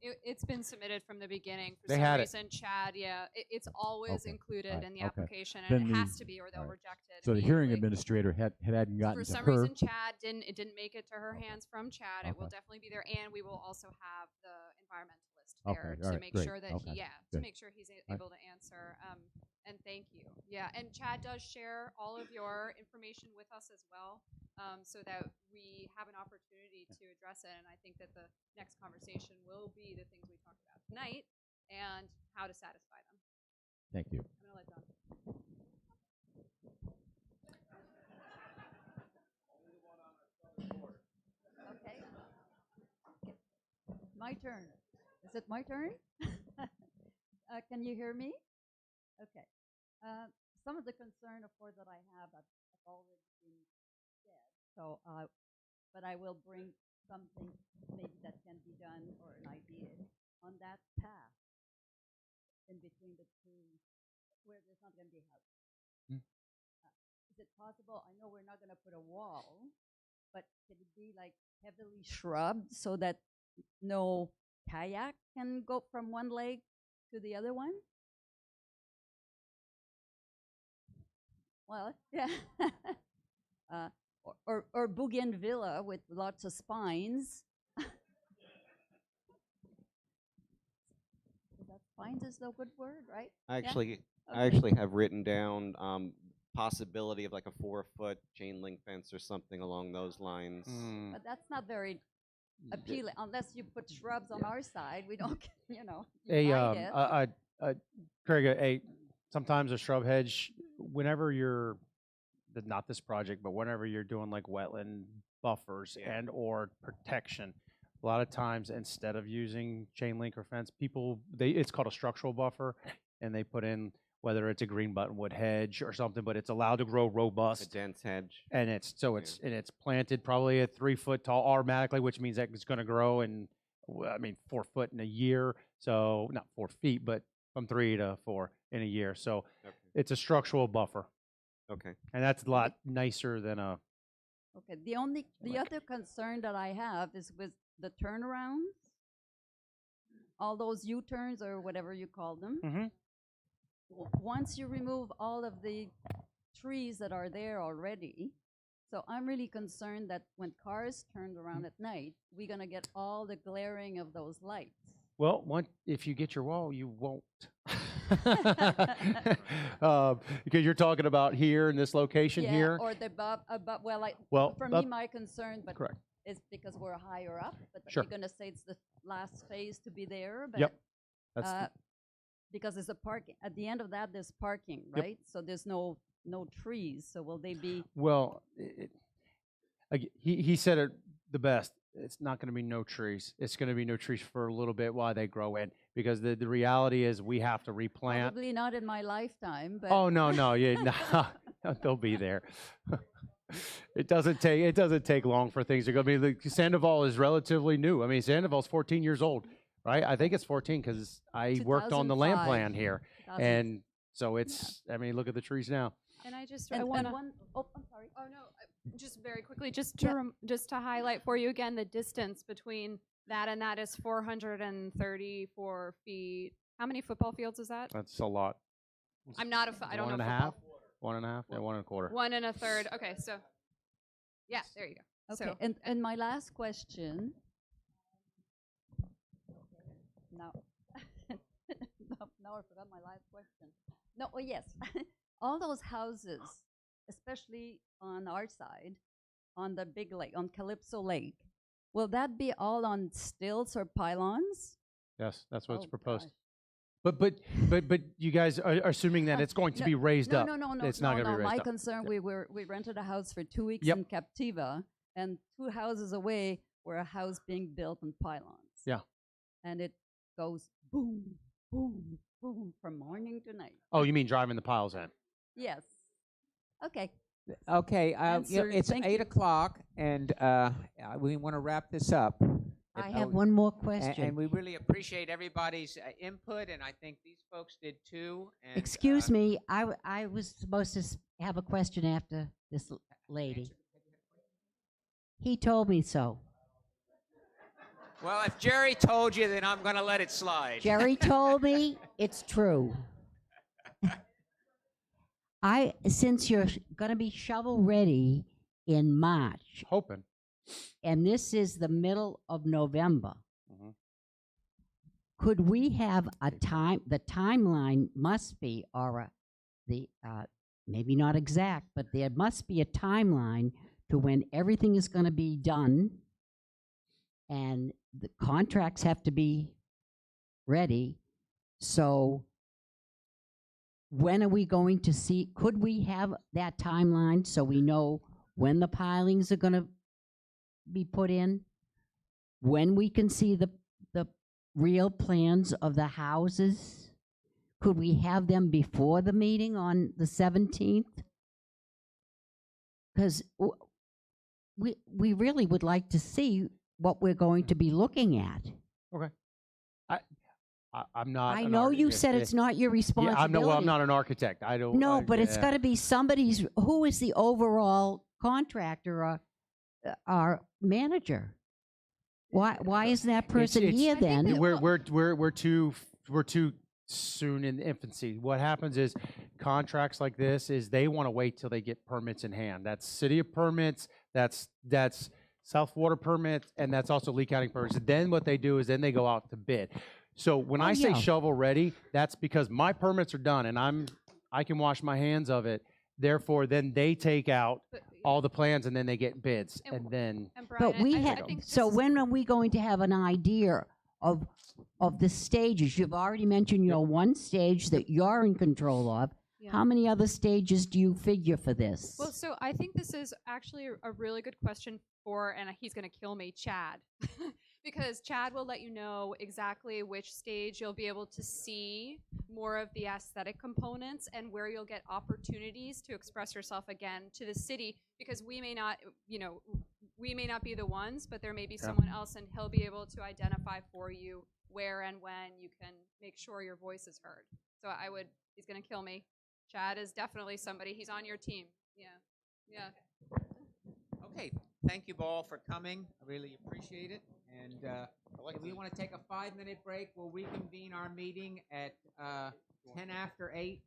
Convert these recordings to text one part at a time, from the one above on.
It's been submitted from the beginning. For They some had reason, Chad, it's always included in the application, Then and it the- has to be, or they'll reject it. So the hearing immediately. administrator hadn't gotten For to some her. reason, Chad didn't make it to her hands from Chad. It will definitely be there, and we will also have the environmentalist there to make sure that to make sure he's able to answer. And thank you. Yeah, and Chad does share all of your information with us as well, so that we have an opportunity to address it. And I think that the next conversation will be the things we talked about tonight and how to satisfy them. Thank you. I'm going to let John. Okay. My turn. Is it my turn? Can you hear me? Okay. Some of the concern, of course, that I have have already been said. So, but I will bring something maybe that can be done or an idea on that path in between the two, where there's not going to be a house. Is it possible? I know we're not going to put a wall, but can it be like heavily shrubbed so that no kayak can go from one lake to the other one? Well, yeah. Or bougainvillea with lots of spines. Spines is the good word, right? I actually have written down possibility of like a 4-foot chain link fence or something along those lines. But that's not very appealing unless you put shrubs on our side. We don't, Craig, sometimes a shrub hedge, whenever you're not this project, but whenever you're doing like wetland buffers and or protection, a lot of times instead of using chain link or fence, it's called a structural buffer, and they put in whether it's a green buttonwood hedge or something, but it's allowed to grow robust. A dense hedge. And it's planted probably at 3 foot tall automatically, which means that it's going to grow 4 foot in a year. So not 4 feet, but from 3 to 4 in a year. So it's a structural buffer. Okay. And that's a lot nicer than a. Okay. The other concern that I have is with the turnarounds, all those U-turns or whatever you call them. Mm-hmm. Once you remove all of the trees that are there already, so I'm really concerned that when cars turn around at night, we're going to get all the glaring of those lights. Well, if you get your wall, you won't. Because you're talking about here in this location here. Or the above. For me, my concern, but correct. is because we're higher up. But sure. you're going to say it's the last phase to be there. But yep. That's because there's a parking. At the end of that, there's parking, right? Yep. So there's no trees. So will they be? Well, he said it the best. It's not going to be no trees. It's going to be no trees for a little bit while they grow in, because the reality is we have to replant. Probably not in my lifetime. But oh no, they'll be there. It doesn't take long for things to go. I mean, Sandoval is relatively new. I mean, Sandoval's 14 years old. Right, I think it's 14 because I worked on the land plan here, and so it's. I mean, look at the trees now. And I just I'm sorry. Oh no, just very quickly, just to highlight for you again, the distance between that and that is 434 feet. How many football fields is that? That's a lot. I don't know. 1.5. 1.5. Yeah, 1 1/4. 1 1/3. Okay, so yeah, there you go. Okay, so, and my last question. Now I forgot my last question. No, oh yes. All those houses, especially on our side, on the big lake, on Calypso Lake, will that be all on stilts or pylons? Yes, that's what's proposed. Gosh. But you guys are assuming that it's going to be raised up. No. It's not going to be raised my up. concern, we rented a house for 2 weeks in Captiva, and 2 houses away were a house being built on pylons. Yeah. And it goes boom, boom, boom from morning to night. Oh, you mean driving the piles in? Yes. Okay. Okay. It's 8 o'clock, and we want to wrap this up. I have one more question. And we really appreciate everybody's input, and I think these folks did too. And, excuse me, I was supposed to have a question after this lady. He told me so. Well, if Jerry told you, then I'm going to let it slide. Jerry told me it's true. Since you're going to be shovel ready in March, Hoping. and this is the middle of November, Mhm. could we have a time? The timeline must be, maybe not exact, but there must be a timeline to when everything is going to be done, and the contracts have to be ready. So when are we going to see, could we have that timeline so we know when the pilings are going to be put in? When we can see the real plans of the houses? Could we have them before the meeting on the 17th? Because we really would like to see what we're going to be looking at. Okay. I'm not. I know you said it's not your responsibility. Yeah, I'm not an architect. I don't. No, but it's got to be somebody's. Who is the overall contractor or our manager? Why isn't that person here then? We're too soon in infancy. What happens is contracts like this is they want to wait till they get permits in hand. That's city of permits. That's South Water permits, and that's also Lee County permits. Then what they do is then they go out to bid. So when I say shovel ready, that's because my permits are done and I can wash my hands of it. Therefore, then they take out all the plans and then they get bids and then. But so when are we going to have an idea of the stages? You've already mentioned one stage that you're in control of. Yeah. How many other stages do you figure for this? Well, so I think this is actually a really good question for, and he's going to kill me, Chad. Because Chad will let you know exactly which stage you'll be able to see more of the aesthetic components and where you'll get opportunities to express yourself again to the city, because we may not be the ones, but there may be someone else, and he'll be able to identify for you where and when you can make sure your voice is heard. So he's going to kill me. Chad is definitely somebody. He's on your team. Yeah. Okay. Thank you all for coming. I really appreciate it. And if we want to take a 5-minute break, we'll reconvene our meeting at 10 after 8.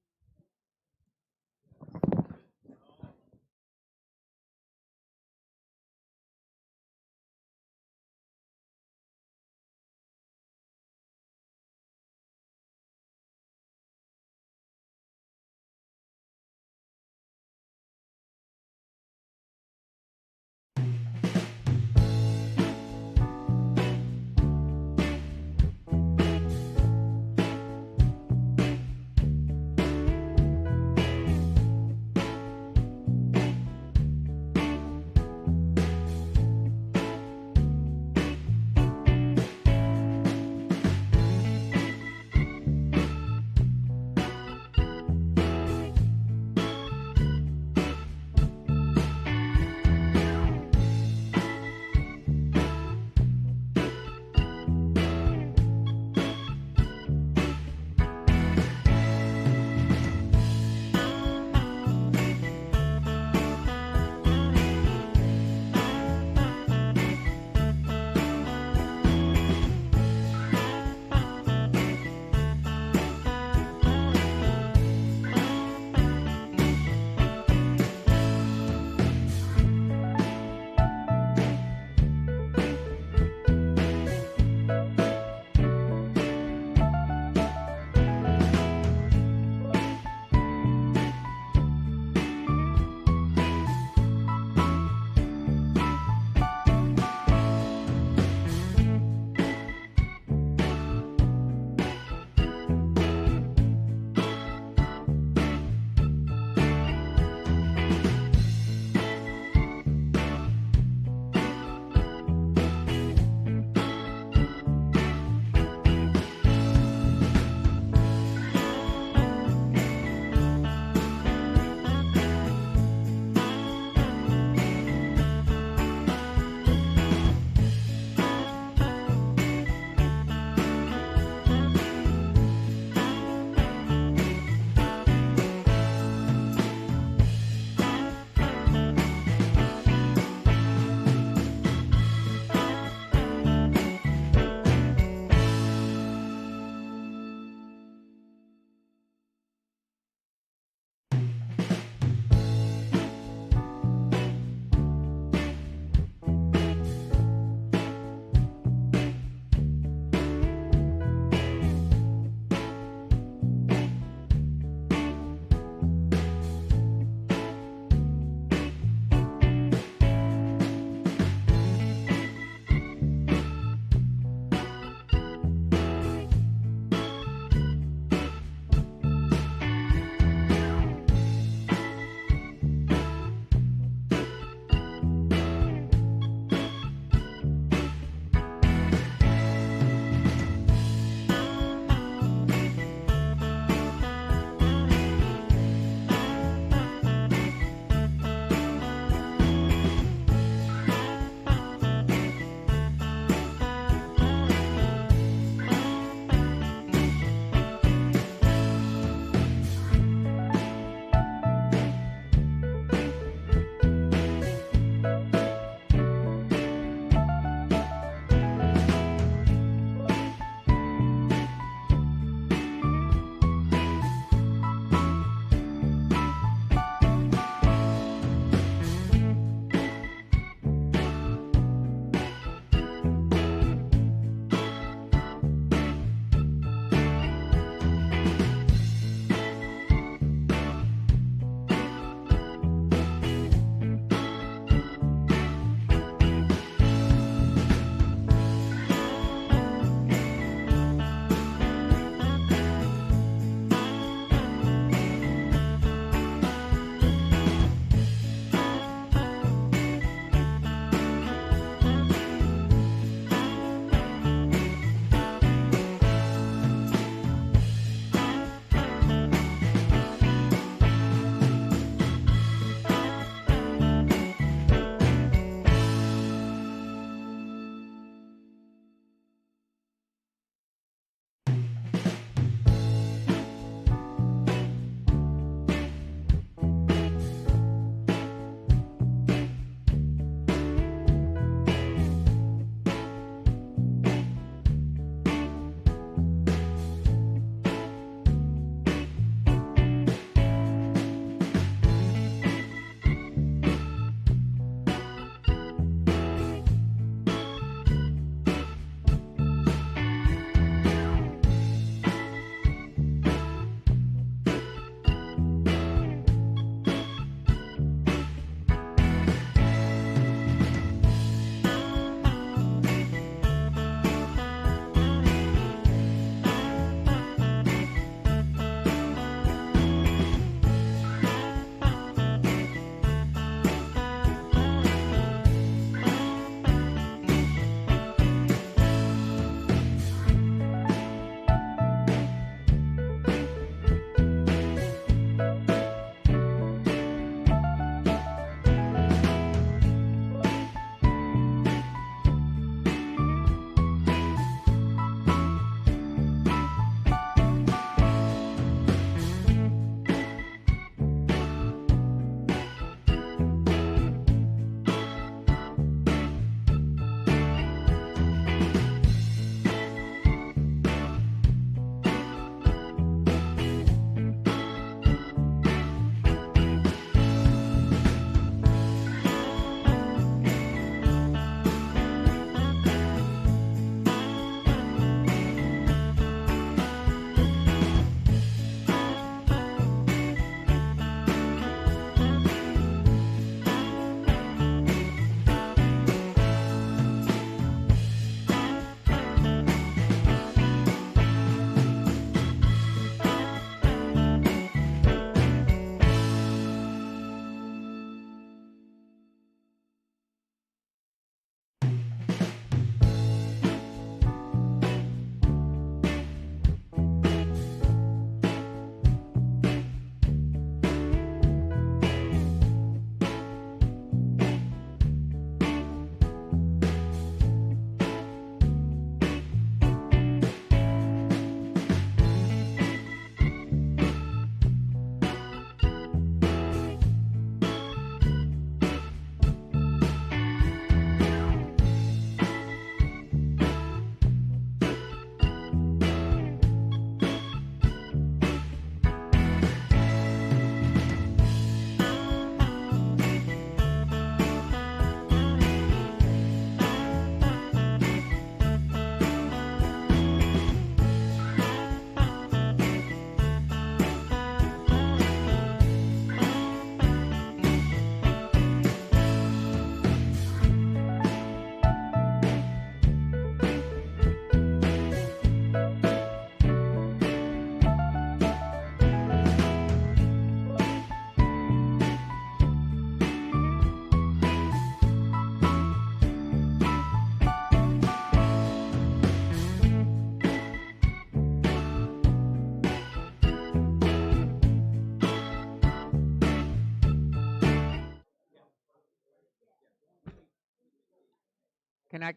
Can I?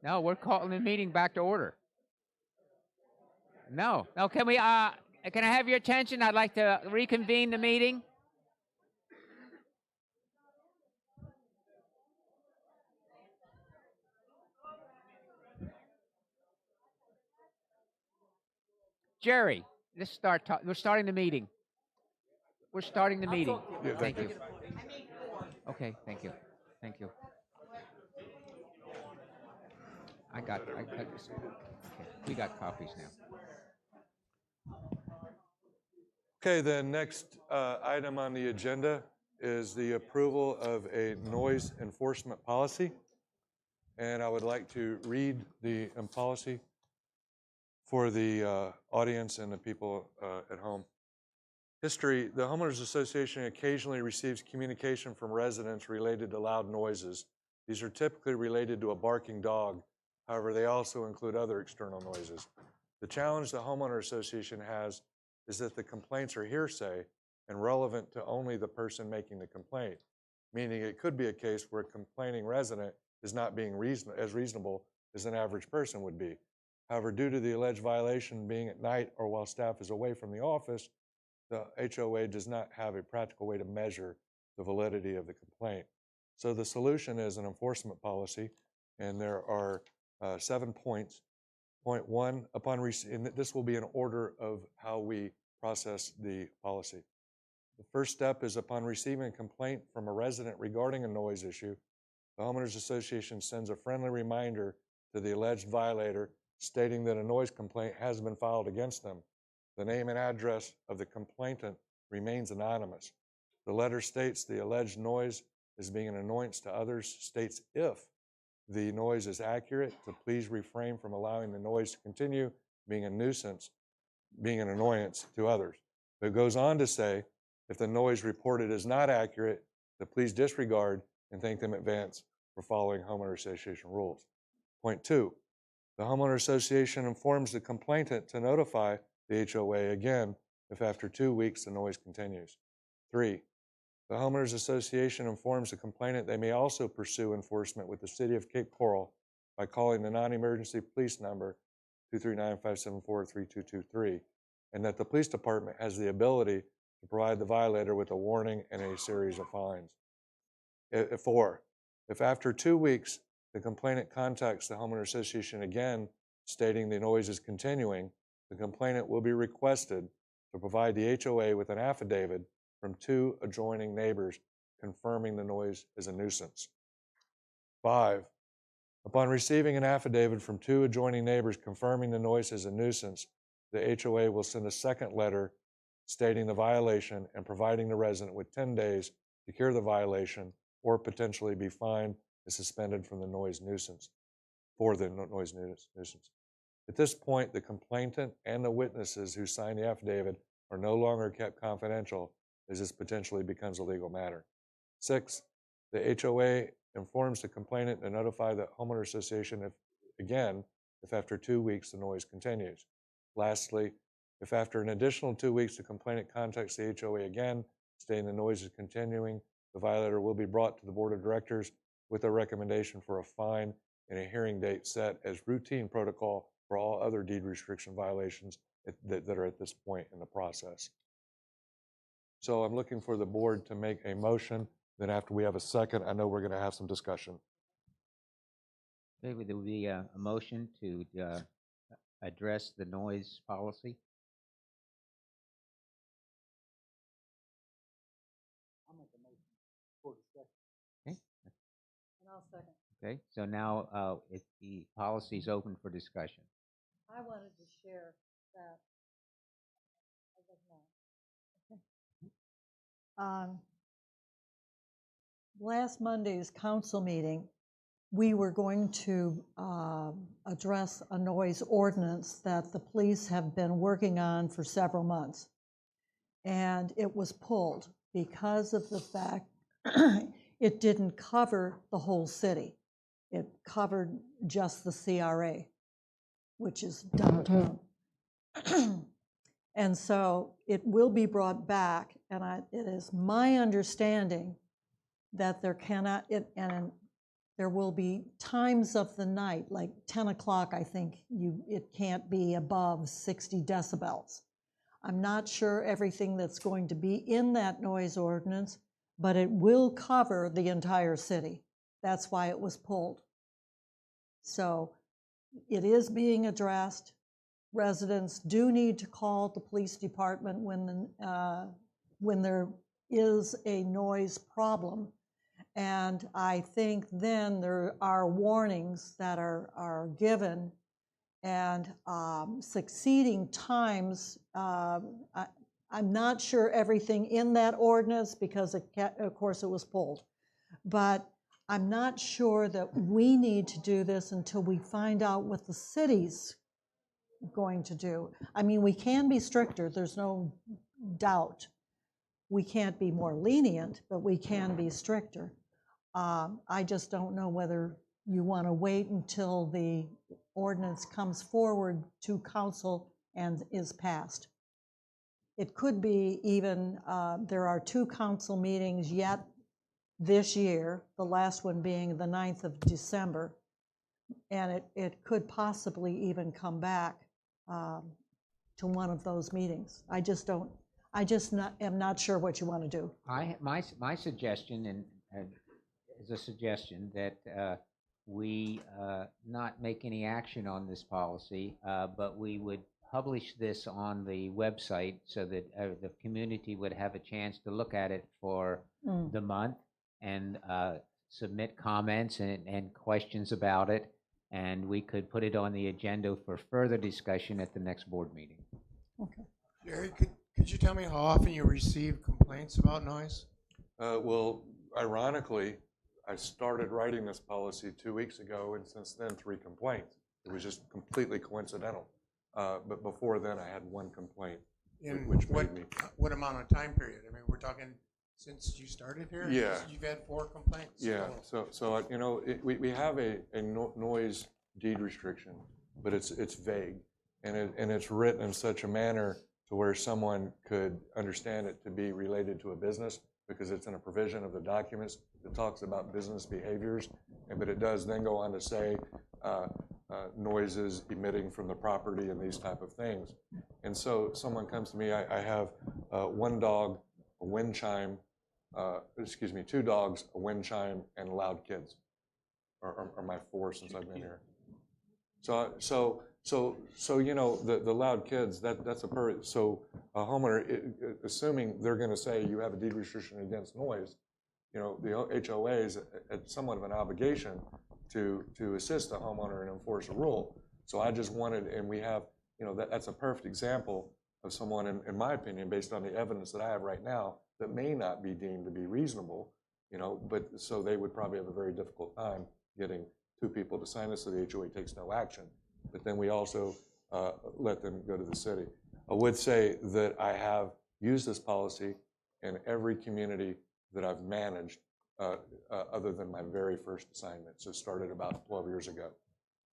No, we're calling the meeting back to order. No. Can we? Can I have your attention? I'd like to reconvene the meeting. Jerry, let's start. We're starting the meeting. We're starting the meeting. Yeah, Thank you. Okay, thank you. Thank you. I got this. Okay, we got copies now. Okay, the next item on the agenda is the approval of a noise enforcement policy. And I would like to read the policy for the audience and the people at home. History: the Homeowners Association occasionally receives communication from residents related to loud noises. These are typically related to a barking dog. However, they also include other external noises. The challenge the Homeowner Association has is that the complaints are hearsay and relevant to only the person making the complaint, meaning it could be a case where a complaining resident is not being as reasonable as an average person would be. However, due to the alleged violation being at night or while staff is away from the office, the HOA does not have a practical way to measure the validity of the complaint. So the solution is an enforcement policy, and there are 7 points. Point 1, and this will be in order of how we process the policy. The first step is upon receiving a complaint from a resident regarding a noise issue, the Homeowners Association sends a friendly reminder to the alleged violator stating that a noise complaint has been filed against them. The name and address of the complainant remains anonymous. The letter states the alleged noise is being an annoyance to others, states if the noise is accurate, to please refrain from allowing the noise to continue being a nuisance, being an annoyance to others. It goes on to say, if the noise reported is not accurate, to please disregard and thank them in advance for following Homeowner Association rules. Point 2, the Homeowner Association informs the complainant to notify the HOA again if after 2 weeks the noise continues. 3, the Homeowners Association informs the complainant they may also pursue enforcement with the City of Cape Coral by calling the non-emergency police number 239-574-3223, and that the police department has the ability to provide the violator with a warning and a series of fines. 4, if after 2 weeks the complainant contacts the Homeowner Association again stating the noise is continuing, the complainant will be requested to provide the HOA with an affidavit from 2 adjoining neighbors confirming the noise is a nuisance. 5, upon receiving an affidavit from 2 adjoining neighbors confirming the noise is a nuisance, the HOA will send a second letter stating the violation and providing the resident with 10 days to cure the violation or potentially be fined and suspended from the noise nuisance, for the noise nuisance. At this point, the complainant and the witnesses who signed the affidavit are no longer kept confidential, as this potentially becomes a legal matter. 6, the HOA informs the complainant to notify the Homeowner Association if after 2 weeks the noise continues. Lastly, if after an additional 2 weeks the complainant contacts the HOA again, stating the noise is continuing, the violator will be brought to the Board of Directors with a recommendation for a fine and a hearing date set as routine protocol for all other deed restriction violations that are at this point in the process. So I'm looking for the board to make a motion. Then after we have a second, I know we're going to have some discussion. Okay, there will be a motion to address the noise policy. I'll make a motion for discussion. Okay. And I'll second. Okay, so now if the policy is open for discussion. I wanted to share that. Last Monday's council meeting, we were going to address a noise ordinance that the police have been working on for several months. And it was pulled because of the fact it didn't cover the whole city. It covered just the CRA, which is downtown. And so it will be brought back, and it is my understanding that there cannot, and there will be times of the night, like 10 o'clock, I think it can't be above 60 decibels. I'm not sure everything that's going to be in that noise ordinance, but it will cover the entire city. That's why it was pulled. So it is being addressed. Residents do need to call the police department when there is a noise problem. And I think then there are warnings that are given, and succeeding times. I'm not sure everything in that ordinance because of course it was pulled, but I'm not sure that we need to do this until we find out what the city's going to do. I mean, we can be stricter, there's no doubt. We can't be more lenient, but we can be stricter. I just don't know whether you want to wait until the ordinance comes forward to council and is passed. It could be even, there are 2 council meetings yet this year, the last one being the 9th of December, and it could possibly even come back to one of those meetings. I am not sure what you want to do. My suggestion, and is a suggestion that we not make any action on this policy, but we would publish this on the website so that the community would have a chance to look at it for the month and submit comments and questions about it, and we could put it on the agenda for further discussion at the next board meeting. Okay. Jerry, could you tell me how often you receive complaints about noise? Well, ironically, I started writing this policy 2 weeks ago, and since then 3 complaints. It was just completely coincidental. But before then, I had 1 complaint, which made me. What amount of time period? I mean, we're talking since you started here? Yeah. You've had 4 complaints? Yeah, so you know, we have a noise deed restriction, but it's vague, and it's written in such a manner to where someone could understand it to be related to a business, because it's in a provision of the documents that talks about business behaviors, but it does then go on to say noises emitting from the property and these type of things. And so someone comes to me, I have 1 dog, a wind chime, 2 dogs, a wind chime, and loud kids are my 4 since I've been here. So you know, the loud kids, that's a so a homeowner, assuming they're going to say you have a deed restriction against noise, you know, the HOAs had somewhat of an obligation to assist a homeowner and enforce a rule. So I just wanted, and we have, you know, that's a perfect example of someone, in my opinion, based on the evidence that I have right now, that may not be deemed to be reasonable, you know, but so they would probably have a very difficult time getting 2 people to sign this, so the HOA takes no action. But then we also let them go to the city. I would say that I have used this policy in every community that I've managed, other than my very first assignment. So it started about 12 years ago.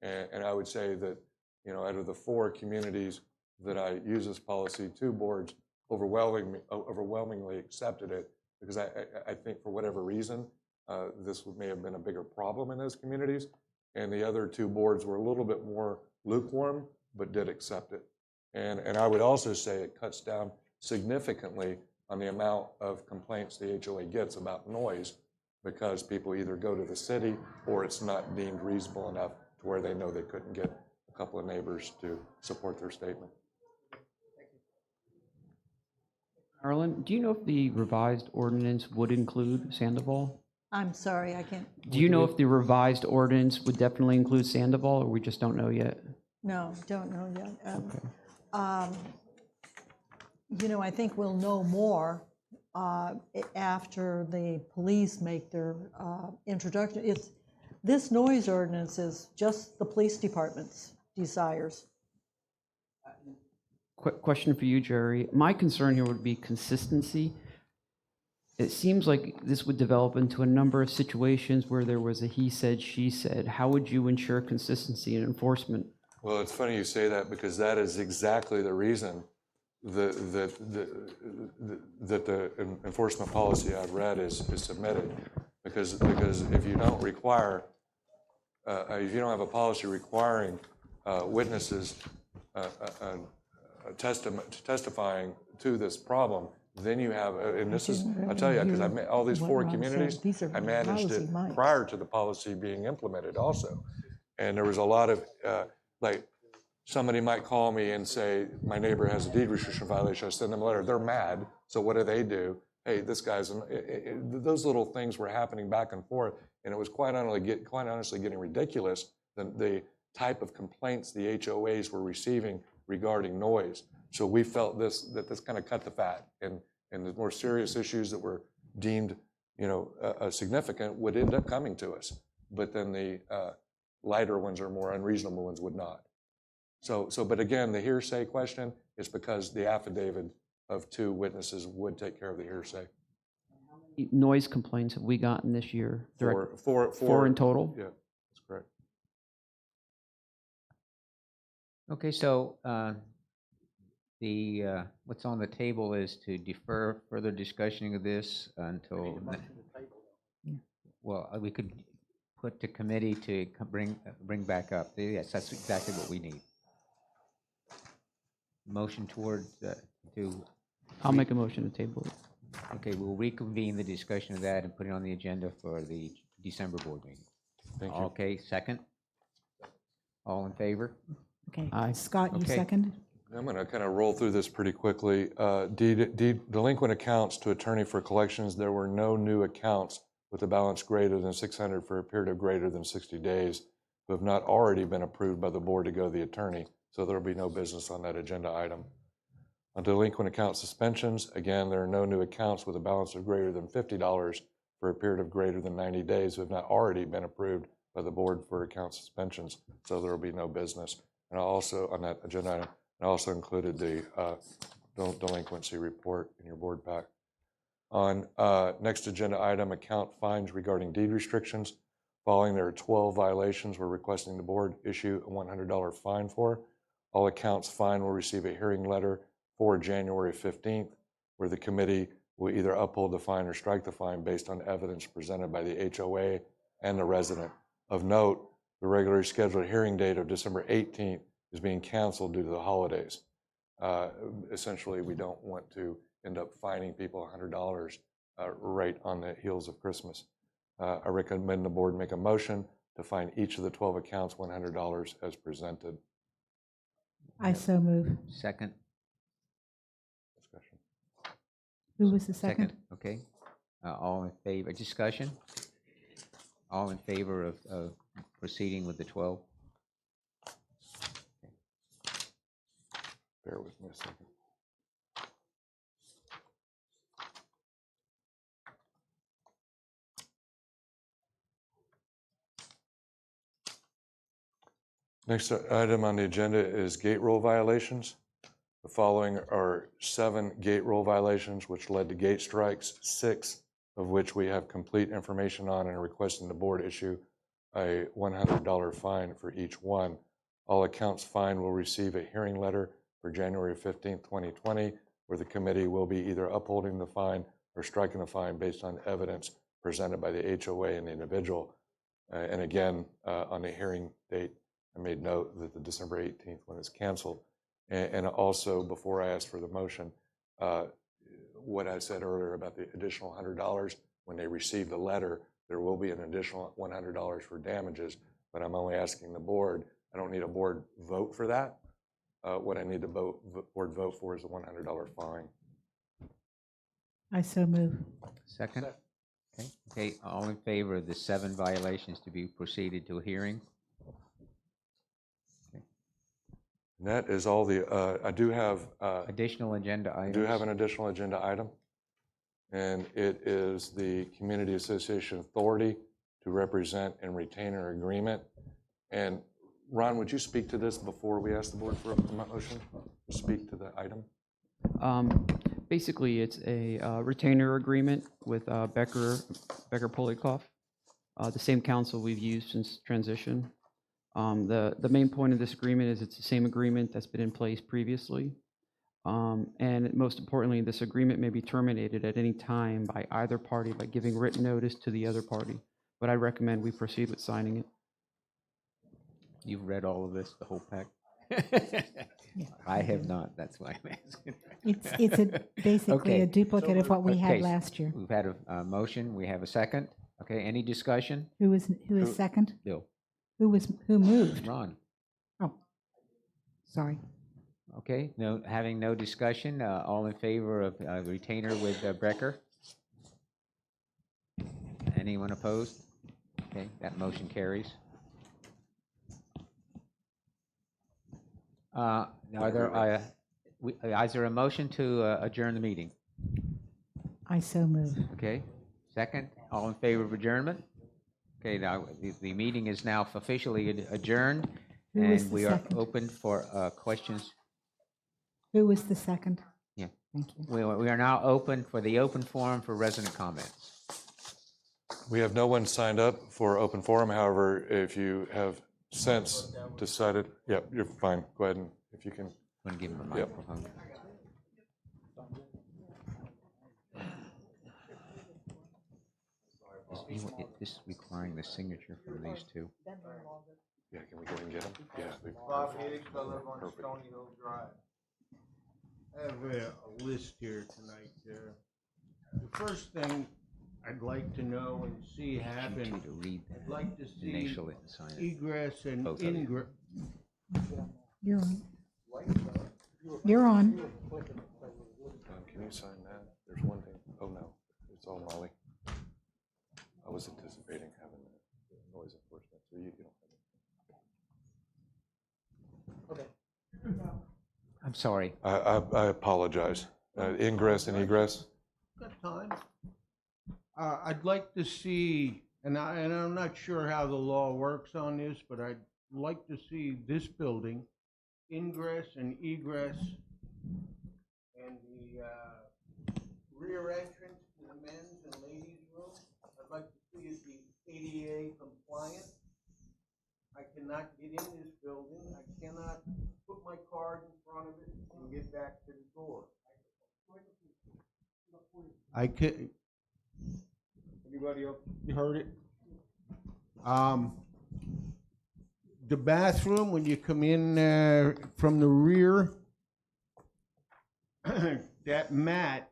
And I would say that, you know, out of the 4 communities that I use this policy, 2 boards overwhelmingly accepted it, because I think for whatever reason, this may have been a bigger problem in those communities. And the other 2 boards were a little bit more lukewarm, but did accept it. And I would also say it cuts down significantly on the amount of complaints the HOA gets about noise, because people either go to the city or it's not deemed reasonable enough to where they know they couldn't get a couple of neighbors to support their statement. Arlen, do you know if the revised ordinance would include Sandoval? I'm sorry, I can't. Do you know if the revised ordinance would definitely include Sandoval, or we just don't know yet? No, don't know yet. Okay. You know, I think we'll know more after the police make their introduction. This noise ordinance is just the police department's desires. Question for you, Jerry. My concern here would be consistency. It seems like this would develop into a number of situations where there was a he said, she said. How would you ensure consistency in enforcement? Well, it's funny you say that, because that is exactly the reason that the enforcement policy I've read is submitted. Because if you don't require if you don't have a policy requiring witnesses testifying to this problem, then you have, and this is, I'll tell you, because all these 4 communities, I managed it prior to the policy being implemented also. And there was a lot of, like, somebody might call me and say, my neighbor has a deed restriction violation. I send them a letter. They're mad. So what do? Hey, this guy's, those little things were happening back and forth. And it was quite honestly getting ridiculous, the type of complaints the HOAs were receiving regarding noise. So we felt that this kind of cut the fat, and the more serious issues that were deemed, significant would end up coming to us. But then the lighter ones or more unreasonable ones would not. But again, the hearsay question is because the affidavit of 2 witnesses would take care of the hearsay. How many noise complaints have we gotten this year? 4 in total? Yeah, that's correct. Okay, so what's on the table is to defer further discussion of this until. Well, we could put to committee to bring back up. Yes, that's exactly what we need. Motion toward to. I'll make a motion to table it. Okay, we'll reconvene the discussion of that and put it on the agenda for the December board meeting. Thank you. Okay, second. All in favor? Okay. Aye. Scott, you Okay. second? I'm going to kind of roll through this pretty quickly. Delinquent accounts to attorney for collections. There were no new accounts with a balance greater than 600 for a period of greater than 60 days who have not already been approved by the board to go to the attorney. So there will be no business on that agenda item. On delinquent account suspensions, again, there are no new accounts with a balance of greater than $50 for a period of greater than 90 days who have not already been approved by the board for account suspensions. So there will be no business. And also on that agenda item, I also included the delinquency report in your board pack. On next agenda item, account fines regarding deed restrictions. Following there are 12 violations we're requesting the board issue a $100 fine for. All accounts fined will receive a hearing letter for January 15th, where the committee will either uphold the fine or strike the fine based on evidence presented by the HOA and the resident. Of note, the regularly scheduled hearing date of December 18th is being canceled due to the holidays. Essentially, we don't want to end up fining people $100 right on the heels of Christmas. I recommend the board make a motion to fine each of the 12 accounts $100 as presented. I so move. Second. Discussion. Who was the second? Okay. All in favor? Discussion? All in favor of proceeding with the 12? Bear with me a second. Next item on the agenda is gate rule violations. The following are 7 gate rule violations which led to gate strikes, 6 of which we have complete information on and are requesting the board issue a $100 fine for each one. All accounts fined will receive a hearing letter for January 15th, 2020, where the committee will be either upholding the fine or striking the fine based on evidence presented by the HOA and the individual. And again, on the hearing date, I made note that the December 18th one is canceled. And also, before I asked for the motion, what I said earlier about the additional $100, when they receive the letter, there will be an additional $100 for damages, but I'm only asking the board. I don't need a board vote for that. What I need the board vote for is a $100 fine. I so move. Second? Okay. Okay, all in favor of the 7 violations to be proceeded to a hearing? And that is all the, I do have additional agenda items. I do have an additional agenda item, and it is the Community Association Authority to represent and retain an agreement. And Ron, would you speak to this before we ask the board for a motion? Speak to the item. Basically, it's a retainer agreement with Becker Polikoff, the same counsel we've used since transition. The main point of this agreement is it's the same agreement that's been in place previously. And most importantly, this agreement may be terminated at any time by either party by giving written notice to the other party. But I recommend we proceed with signing it. You've read all of this, the whole pack? I have not, that's why I'm asking. It's basically Okay. a duplicate of what we had Okay, last year. We've had a motion, we have a second. Okay, any discussion? Who is second? Bill. Who moved? Ron. Oh, sorry. Okay, having no discussion, all in favor of retainer with Brecker? Anyone opposed? Okay, that motion carries. Is there a motion to adjourn the meeting? I so move. Okay, second, all in favor of adjournment? Okay, now the meeting is now officially adjourned, and we are open for questions. Who was the second? Yeah. Thank you. We are now open for the open forum for resident comments. We have no one signed up for open forum. However, if you have since decided, yeah, you're fine. Go ahead and if you can. Want to give him a microphone? This is requiring the signature from these two. Yeah, can we go and get them? Yeah. Bob Higgs, I live on Stony Hill Drive. I have a list here tonight. The first thing I'd like to know and see happen, I'd like to see egress and ingress. You're on. You're on. Can you sign that? There's one thing. Oh, no. It's all Molly. I was anticipating having the noise enforcement, so you don't have it. Okay. I'm sorry. I apologize. Ingress and egress? Got time. I'd like to see, and I'm not sure how the law works on this, but I'd like to see this building, ingress and egress, and the rear entrance to the men's and ladies' room. I'd like to see it be ADA compliant. I cannot get in this building. I cannot put my card in front of it and get back to the door. I can. Anybody else? You heard it? The bathroom, when you come in from the rear, that mat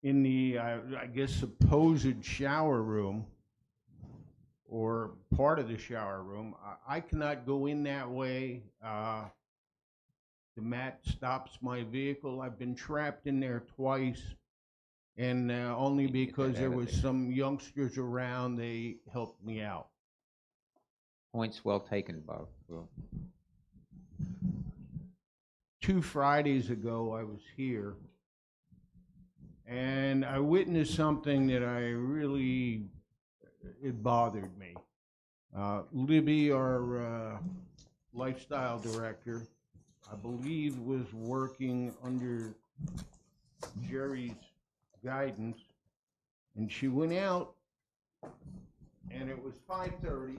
in the, I guess, supposed shower room, or part of the shower room, I cannot go in that way. The mat stops my vehicle. I've been trapped in there twice, and only because there was some youngsters around, they helped me out. Points well taken, Bob. Well. 2 Fridays ago, I was here, and I witnessed something that it bothered me. Libby, our lifestyle director, I believe was working under Jerry's guidance, and she went out, and it was 5:30,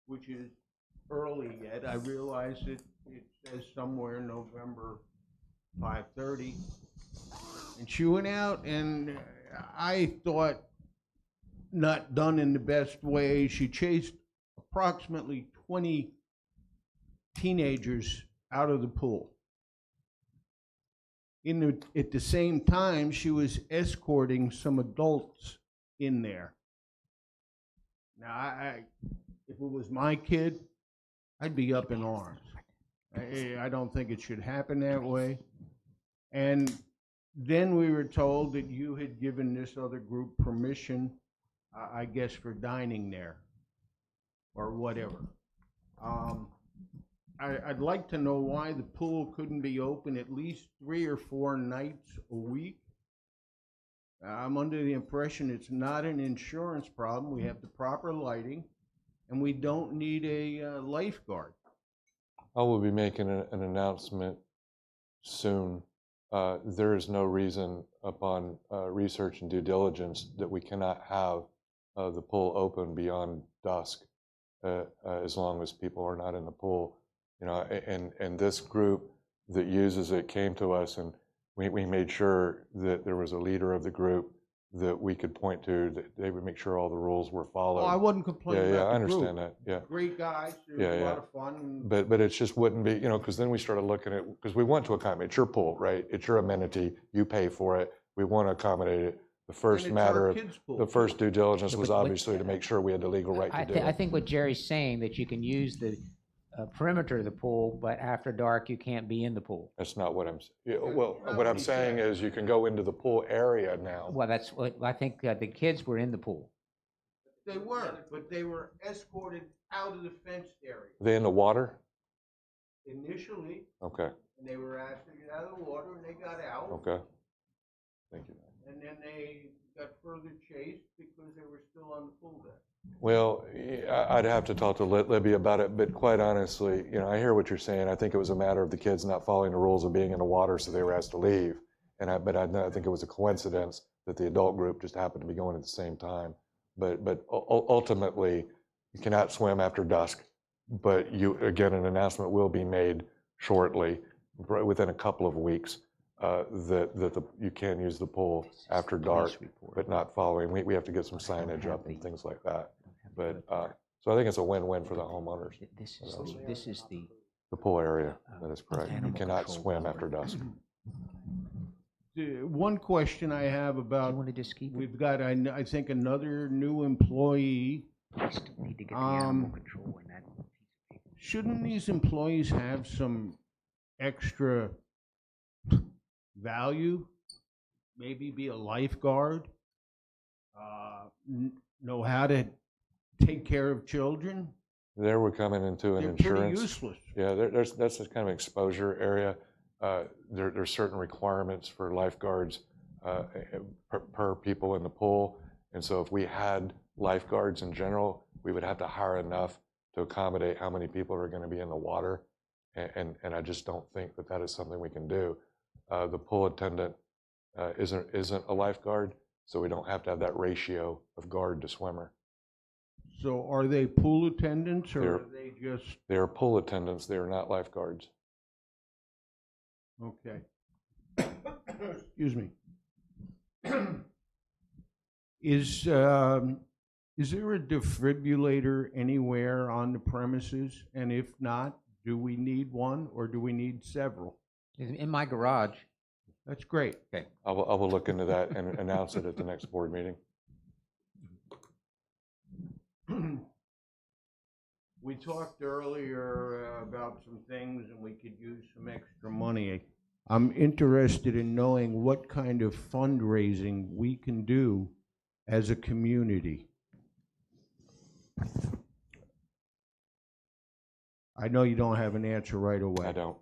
which is early yet. I realize it says somewhere November 5:30, and she went out, and I thought not done in the best way. She chased approximately 20 teenagers out of the pool. At the same time, she was escorting some adults in there. Now, if it was my kid, I'd be up in arms. I don't think it should happen that way. And then we were told that you had given this other group permission, I guess, for dining there or whatever. I'd like to know why the pool couldn't be open at least 3 or 4 nights a week. I'm under the impression it's not an insurance problem. We have the proper lighting, and we don't need a lifeguard. I will be making an announcement soon. There is no reason upon research and due diligence that we cannot have the pool open beyond dusk as long as people are not in the pool. You know, and this group that uses it came to us, and we made sure that there was a leader of the group that we could point to, that they would make sure all the rules were followed. Oh, I wasn't complaining Yeah, about I the group. understand that, yeah. Great guys, it was a lot of fun. But it just wouldn't be, because then we started looking at, because we want to accommodate, it's your pool, right? It's your amenity, you pay for it, we want to accommodate it. The first it's matter our of, kids' pool, the first due diligence was but- obviously to make sure we had the legal right to do I it. think what Jerry's saying, that you can use the perimeter of the pool, but after dark, you can't be in the pool. That's not what I'm, well, what I'm saying is you can go into the pool area now. Well, that's what, I think the kids were in the pool. They were, but they were escorted out of the fenced area Are they in the water? initially, Okay, and they were asked to get out of the water, and they got out. okay. Thank you. And then they got further chased because they were still on the pool deck. Well, I'd have to talk to Libby about it, but quite honestly, I hear what you're saying. I think it was a matter of the kids not following the rules of being in the water, so they were asked to leave. But I think it was a coincidence that the adult group just happened to be going at the same time. But ultimately, you cannot swim after dusk. But again, an announcement will be made shortly, within a couple of weeks, that you can use the pool after dark, but not following. We have to get some signage up and things like that. But so I think it's a win-win for the homeowners. This is the pool area. That is correct. You cannot swim after dusk. One question I have about, want to just keep we've got, I think, another new employee. We still need to get the animal control in that piece of paper. Shouldn't these employees have some extra value? Maybe be a lifeguard, know how to take care of children? There we're coming into an They're insurance. pretty useless. Yeah, that's a kind of exposure area. There's certain requirements for lifeguards per people in the pool. And so if we had lifeguards in general, we would have to hire enough to accommodate how many people are going to be in the water. And I just don't think that is something we can do. The pool attendant isn't a lifeguard, so we don't have to have that ratio of guard to swimmer. So are they pool attendants or are they just? They are pool attendants. They are not lifeguards. Okay. Excuse me. Is there a defibrillator anywhere on the premises? And if not, do we need one or do we need several? In my garage. That's great. Okay. I will look into that and announce it at the next board meeting. We talked earlier about some things and we could use some extra money. I'm interested in knowing what kind of fundraising we can do as a community. I know you don't have an answer right away. I don't.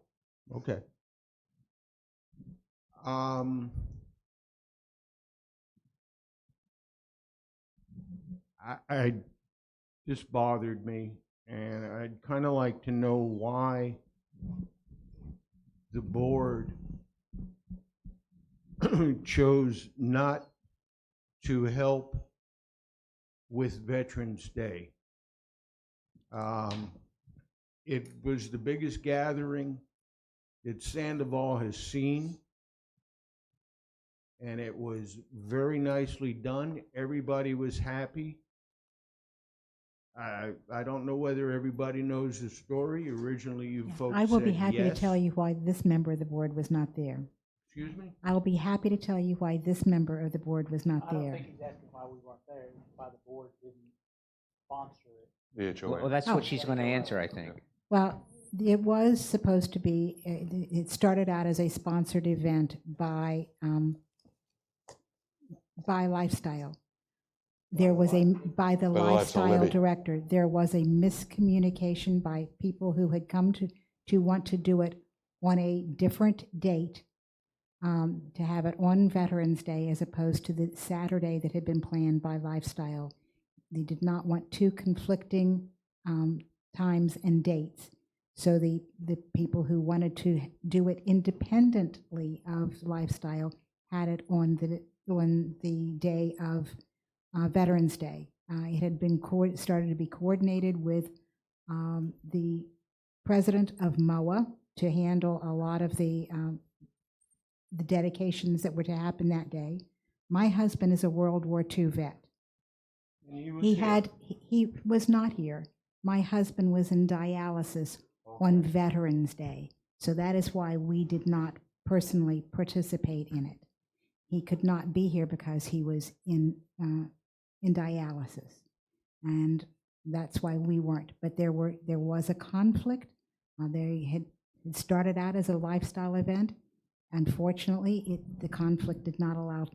Okay. I this bothered me, and I'd kind of like to know why the board chose not to help with Veterans Day. It was the biggest gathering that Sandoval has seen, and it was very nicely done. Everybody was happy. I don't know whether everybody knows the story. Originally, you folks I will be said happy yes. to tell you why this member of the board was not there. Excuse me? I will be happy to tell you why this member of the board was not I don't there. think he's asking why we weren't there, why the board didn't sponsor it. The HOA. Well, that's what she's going to answer, I think. Well, it was supposed to be, it started out as a sponsored event by Lifestyle. There was by the Lifestyle Levy. director, there was a miscommunication by people who had come to want to do it on a different date, to have it on Veterans Day as opposed to the Saturday that had been planned by Lifestyle. They did not want two conflicting times and dates. So the people who wanted to do it independently of Lifestyle had it on the day of Veterans Day. It had been started to be coordinated with the president of MOA to handle a lot of the dedications that were to happen that day. My husband is a World War II vet. And he was He here. had, he was not here. My husband was in dialysis on Veterans Day. So that is why we did not personally participate in it. He could not be here because he was in dialysis. And that's why we weren't. But there was a conflict. It started out as a lifestyle event. Unfortunately, the conflict did not allow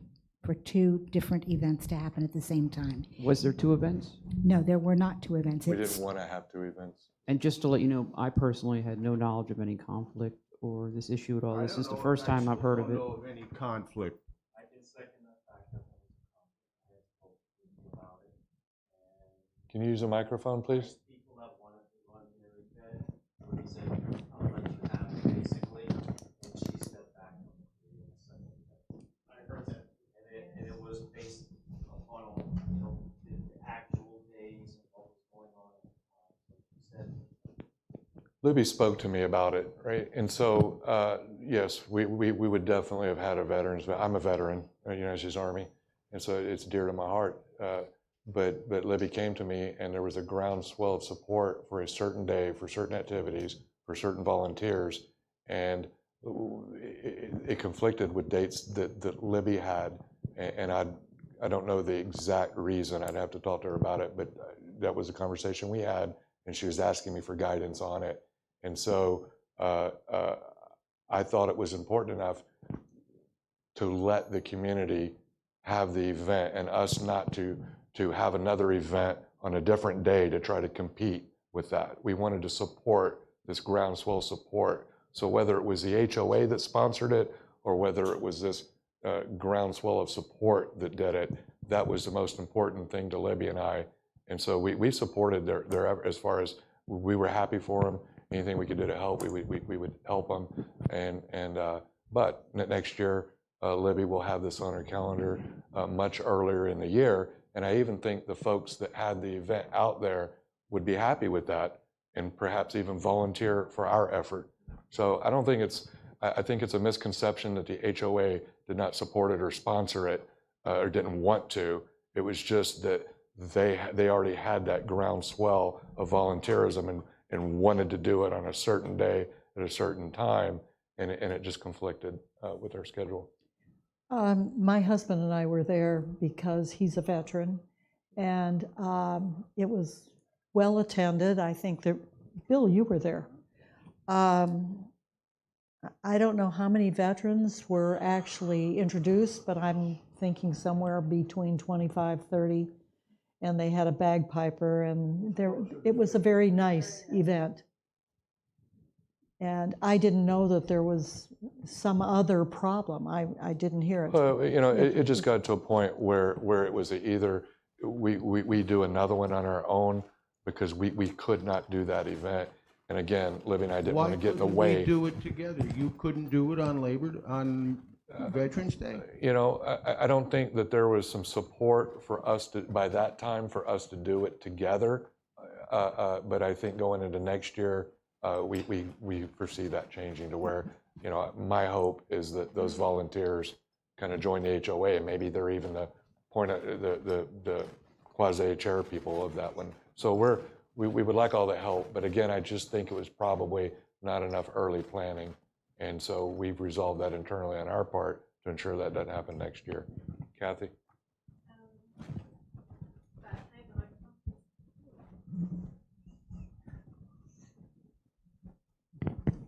for two different events to happen at the same time. Was there 2 events? No, there were not 2 events. We didn't want to have 2 events. And just to let you know, I personally had no knowledge of any conflict or this issue at all. This is the first time I've heard of it. I don't know of any conflict. I can second the fact that there was a conflict. I had spoken to people about it. Can you use a microphone, please? People that wanted to run their event, when he said, I'll let you have it, basically, and she stepped back from the second event. I heard that, and it was based upon, the actual days and what was going on. She said, Libby spoke to me about it, right? And so, yes, we would definitely have had a veterans. I'm a veteran, United States Army, and so it's dear to my heart. But Libby came to me, and there was a groundswell of support for a certain day, for certain activities, for certain volunteers, and it conflicted with dates that Libby had, and I don't know the exact reason. I'd have to talk to her about it, but that was a conversation we had, and she was asking me for guidance on it. And so I thought it was important enough to let the community have the event and us not to have another event on a different day to try to compete with that. We wanted to support this groundswell support. So whether it was the HOA that sponsored it or whether it was this groundswell of support that did it, that was the most important thing to Libby and I. And so we supported their as far as we were happy for them. Anything we could do to help, we would help them. But next year, Libby will have this on her calendar much earlier in the year. And I even think the folks that had the event out there would be happy with that and perhaps even volunteer for our effort. So I don't think I think it's a misconception that the HOA did not support it or sponsor it or didn't want to. It was just that they already had that groundswell of volunteerism and wanted to do it on a certain day at a certain time, and it just conflicted with our schedule. My husband and I were there because he's a veteran, and it was well attended. I think that, Bill, you were there. I don't know how many veterans were actually introduced, but I'm thinking somewhere between 25, 30, and they had a bagpiper, and it was a very nice event. And I didn't know that there was some other problem. I didn't hear it. Well, it just got to a point where it was either we do another one on our own because we could not do that event. And again, Libby and I didn't want to get in the way. Why couldn't we do it together? You couldn't do it on Veterans Day? I don't think that there was some support for us by that time for us to do it together. But I think going into next year, we foresee that changing to where, my hope is that those volunteers kind of join the HOA, and maybe they're even the quasi chair people of that one. So we would like all the help, but again, I just think it was probably not enough early planning. And so we've resolved that internally on our part to ensure that doesn't happen next year. Kathy?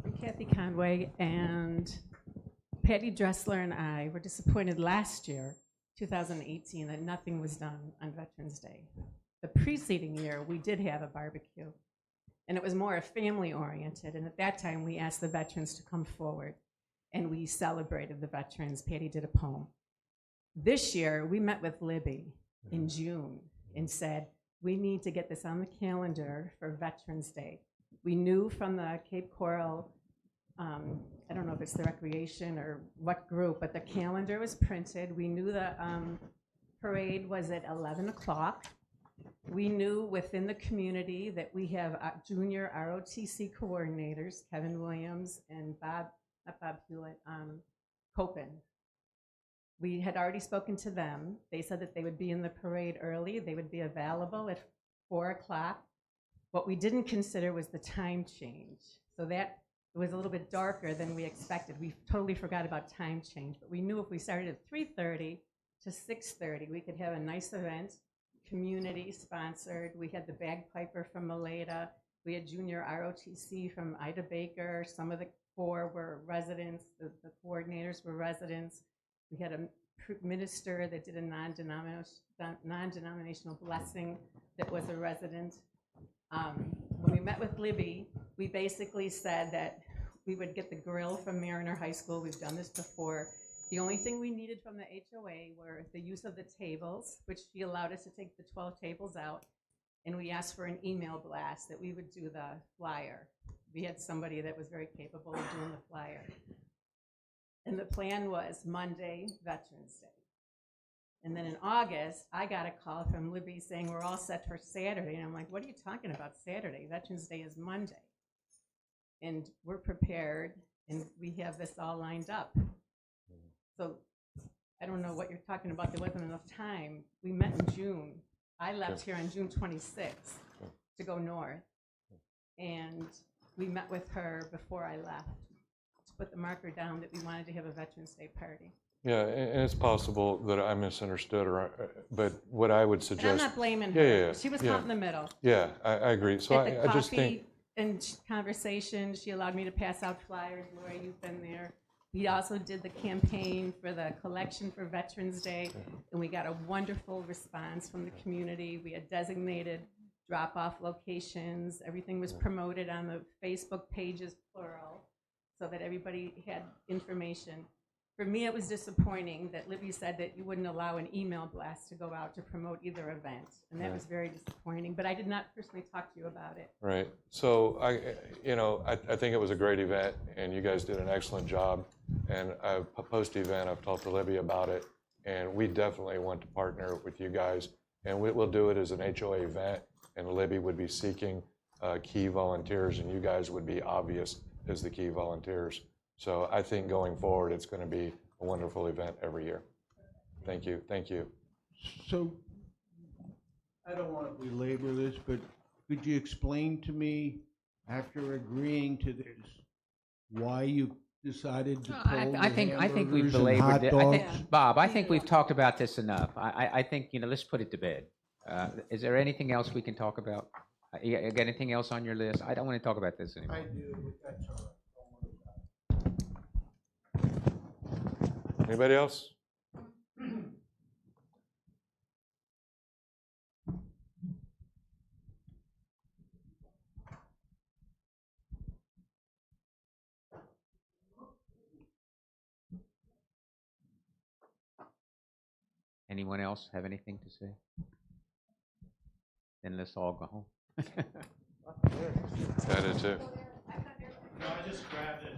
I'm Kathy Conway, and Patty Dressler and I were disappointed last year, 2018, that nothing was done on Veterans Day. The preceding year, we did have a barbecue, and it was more family-oriented, and at that time, we asked the veterans to come forward, and we celebrated the veterans. Patty did a poem. This year, we met with Libby in June and said, we need to get this on the calendar for Veterans Day. We knew from the Cape Coral, I don't know if it's the recreation or what group, but the calendar was printed. We knew the parade was at 11 o'clock. We knew within the community that we have junior ROTC coordinators, Kevin Williams and Bob Hewlett, Copen. We had already spoken to them. They said that they would be in the parade early. They would be available at 4 o'clock. What we didn't consider was the time change. So that was a little bit darker than we expected. We totally forgot about time change, but we knew if we started at 3:30 to 6:30, we could have a nice event, community sponsored. We had the bagpiper from Maleta. We had junior ROTC from Ida Baker. Some of the corps were residents. The coordinators were residents. We had a minister that did a non-denominational blessing that was a resident. When we met with Libby, we basically said that we would get the grill from Mariner High School. We've done this before. The only thing we needed from the HOA were the use of the tables, which she allowed us to take the 12 tables out, and we asked for an email blast that we would do the flyer. We had somebody that was very capable of doing the flyer. And the plan was Monday, Veterans Day. And then in August, I got a call from Libby saying we're all set for Saturday. And I'm like, what are you talking about Saturday? Veterans Day is Monday. And we're prepared, and we have this all lined up. So I don't know what you're talking about. There wasn't enough time. We met in June. I left here on June 26th to go north. And we met with her before I left to put the marker down that we wanted to have a Veterans Day party. Yeah, and it's possible that I misunderstood, but what I would suggest. And I'm not blaming her. Yeah. She was caught in the middle. Yeah, I agree. So At the I just think. coffee and conversation, she allowed me to pass out flyers. Laura, you've been there. We also did the campaign for the collection for Veterans Day, and we got a wonderful response from the community. We had designated drop-off locations. Everything was promoted on the Facebook pages, plural, so that everybody had information. For me, it was disappointing that Libby said that you wouldn't allow an email blast to go out to promote either event, and that was very disappointing. But I did not personally talk to you about it. Right. So I think it was a great event, and you guys did an excellent job. And post-event, I've talked to Libby about it, and we definitely want to partner with you guys. And we'll do it as an HOA event, and Libby would be seeking key volunteers, and you guys would be obvious as the key volunteers. So I think going forward, it's going to be a wonderful event every year. Thank you. Thank you. So I don't want to belabor this, but could you explain to me, after agreeing to this, why you decided to pull I think we've belabored it. Bob, I think we've talked about this enough. I think, let's put it to bed. Is there anything else we can talk about? You got anything else on your list? I don't want to talk about this anymore. I do, but that's all right. Anybody else? Anyone else have anything to say? Then let's all go home. I did too. No, I just grabbed it.